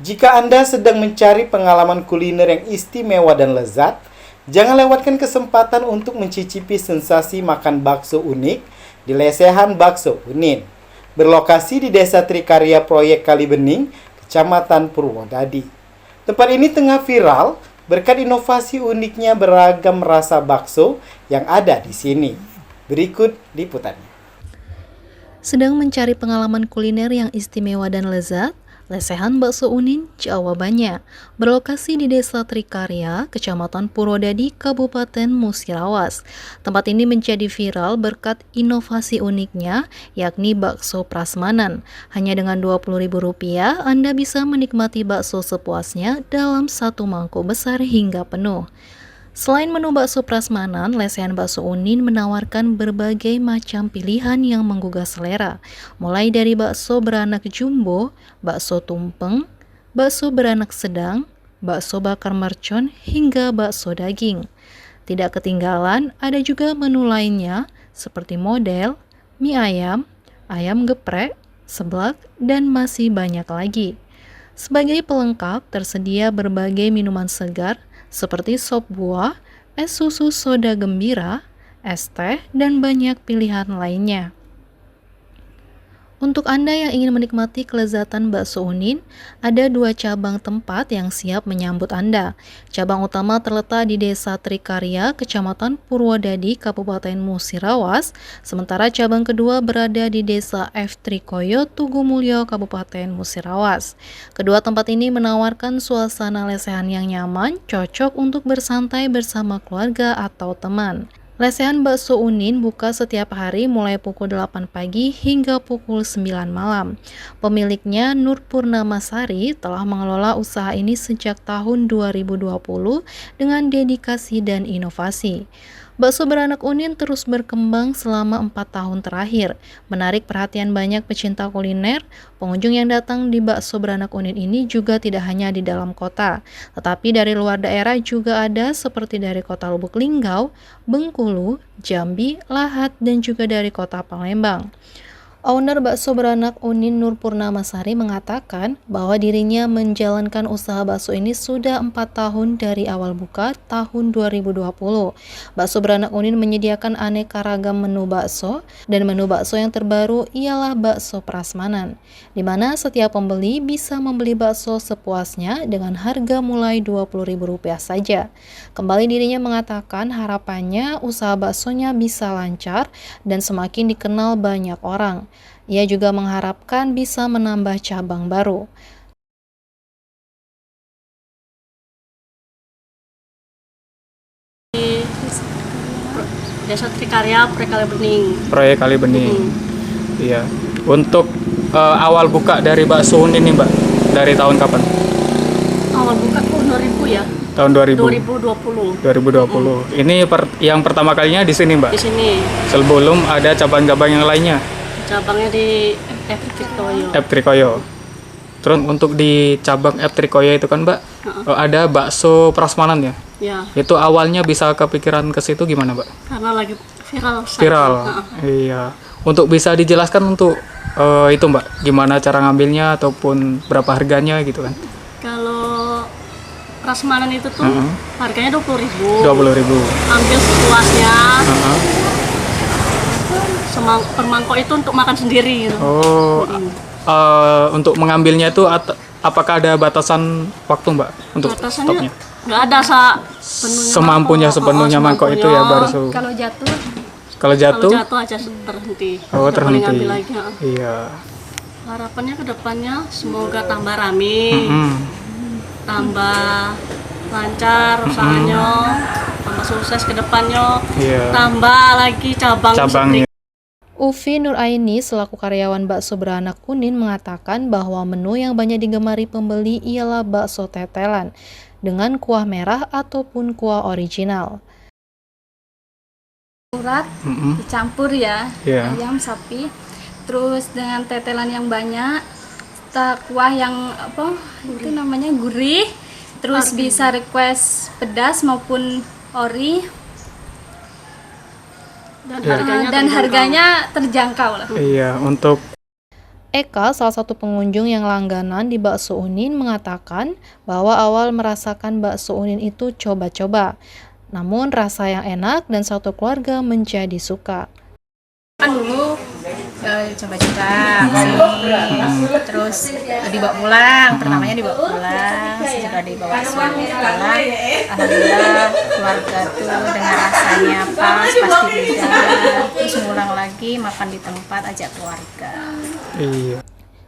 Jika Anda sedang mencari pengalaman kuliner yang istimewa dan lezat, jangan lewatkan kesempatan untuk mencicipi sensasi makan bakso unik di Lesehan Bakso Unin, berlokasi di Desa Trikarya Proyek Kalibening, Kecamatan Purwodadi. Tempat ini tengah viral berkat inovasi uniknya beragam rasa bakso yang ada di sini. Berikut liputannya. Sedang mencari pengalaman kuliner yang istimewa dan lezat, Lesehan Bakso Unin, jawabannya, berlokasi di Desa Trikarya, Kecamatan Purwodadi, Kabupaten Musirawas. Tempat ini menjadi viral berkat inovasi uniknya, yakni bakso prasmanan. Hanya dengan Rp20.000, Anda bisa menikmati bakso sepuasnya dalam satu mangkuk besar hingga penuh. Selain menu bakso prasmanan, Lesehan Bakso Unin menawarkan berbagai macam pilihan yang menggugah selera, mulai dari bakso beranak jumbo, bakso tumpeng, bakso beranak sedang, bakso bakar mercon, hingga bakso daging. Tidak ketinggalan, ada juga menu lainnya seperti model, mie ayam, ayam geprek, seblak, dan masih banyak lagi. Sebagai pelengkap, tersedia berbagai minuman segar seperti sop buah, es susu soda gembira, es teh, dan banyak pilihan lainnya. Untuk Anda yang ingin menikmati kelezatan bakso Unin, ada 2 cabang tempat yang siap menyambut Anda. Cabang utama terletak di Desa Trikarya, Kecamatan Purwodadi, Kabupaten Musirawas, sementara cabang kedua berada di Desa F. Trikoyo, Tugumulyo, Kabupaten Musirawas. Kedua tempat ini menawarkan suasana lesehan yang nyaman, cocok untuk bersantai bersama keluarga atau teman. Lesehan Bakso Unin buka setiap hari mulai pukul 8 pagi hingga pukul 9 malam. Pemiliknya, Nur Purnamasari, telah mengelola usaha ini sejak tahun 2020 dengan dedikasi dan inovasi. Bakso beranak Unin terus berkembang selama 4 tahun terakhir, menarik perhatian banyak pecinta kuliner. Pengunjung yang datang di Bakso Beranak Unin ini juga tidak hanya di dalam kota, tetapi dari luar daerah juga ada seperti dari kota Lubuk Linggau, Bengkulu, Jambi, Lahat, dan juga dari kota Palembang. Owner Bakso Beranak Unin, Nur Purnamasari, mengatakan bahwa dirinya menjalankan usaha bakso ini sudah 4 tahun dari awal buka tahun 2020. Bakso Beranak Unin menyediakan aneka ragam menu bakso, dan menu bakso yang terbaru ialah bakso prasmanan, di mana setiap pembeli bisa membeli bakso sepuasnya dengan harga mulai Rp20.000 saja. Kembali dirinya mengatakan harapannya usaha baksonya bisa lancar dan semakin dikenal banyak orang. Ia juga mengharapkan bisa menambah cabang baru. Desa Trikarya, Proyek Kalibening. Proyek Kalibening. Iya. Untuk awal buka dari Bakso Unin nih, Mbak, dari tahun kapan? Awal buka tahun 2000 ya. Tahun 2020. 2020. Ini yang pertama kalinya di sini, Mbak. Di sini. Sebelum ada cabang-cabang yang lainnya. Cabangnya di F. Trikoyo. F. Trikoyo. Terus untuk di cabang F. Trikoyo itu kan, Mbak, ada bakso prasmanan ya? Ya, Itu awalnya bisa kepikiran ke situ gimana, Mbak? karena lagi viral. Viral. Iya. Untuk bisa dijelaskan untuk itu, Mbak, gimana cara ngambilnya ataupun berapa harganya gitu kan? Kalau prasmanan itu tuh harganya Rp20.000. 20.000. Ambil sepuasnya. Per mangkok itu untuk makan sendiri gitu. Oh, untuk mengambilnya itu apakah ada batasan waktu, Mbak, untuk Batasannya stopnya? nggak ada Sepenuhnya itu ya baru Kalau jatuh kalau jatuh aja terhenti. oh Nggak boleh terhenti. ngambil lagi. Iya. Harapannya ke depannya semoga tambah rame, tambah lancar usahanya, tambah sukses ke depannya, Iya. tambah lagi Cabangnya. Ufi Nuraini selaku karyawan Bakso Beranak Unin mengatakan bahwa menu yang banyak digemari pembeli ialah bakso tetelan dengan kuah merah ataupun kuah original. Urat dicampur ya, Iya. ayam sapi, terus dengan tetelan yang banyak, kuah yang itu namanya gurih, terus bisa request pedas maupun ori, dan harganya harganya terjangkau lah. Iya, untuk Eka, salah satu pengunjung yang langganan di bakso Unin, mengatakan bahwa awal merasakan bakso Unin itu coba-coba. Namun rasa yang enak dan satu keluarga menjadi suka. Kan dulu coba-coba sini, terus dibawa pulang, pertamanya dibawa pulang, sudah dibawa pulang, alhamdulillah keluarga tuh dengan rasanya pas, pasti beda, terus ngulang lagi makan di tempat ajak keluarga. Iya.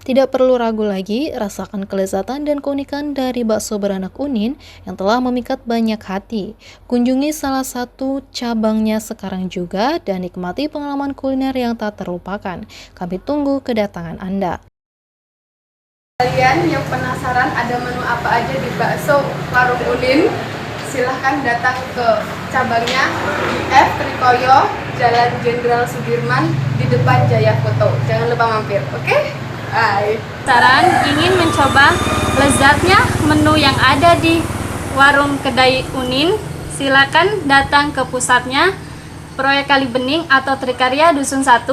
Tidak perlu ragu lagi, rasakan kelezatan dan keunikan dari bakso beranak Unin yang telah memikat banyak hati. Kunjungi salah satu cabangnya sekarang juga dan nikmati pengalaman kuliner yang tak terlupakan. Kami tunggu kedatangan Anda. Kalian yang penasaran ada menu apa aja di bakso warung Unin, silahkan datang ke cabangnya di F Trikoyo, Jalan Jenderal Sudirman di depan Jaya Foto. Jangan lupa mampir, oke? Bye. Saran ingin mencoba lezatnya menu yang ada di warung kedai Unin, silakan datang ke pusatnya Proyek Kali Bening atau Trikarya Dusun 1,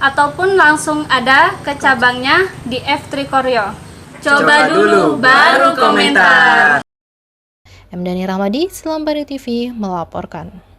ataupun langsung ada ke cabangnya di F Trikoyo. Coba dulu baru komentar. M. Dhani Rahmadi, Selambari TV melaporkan.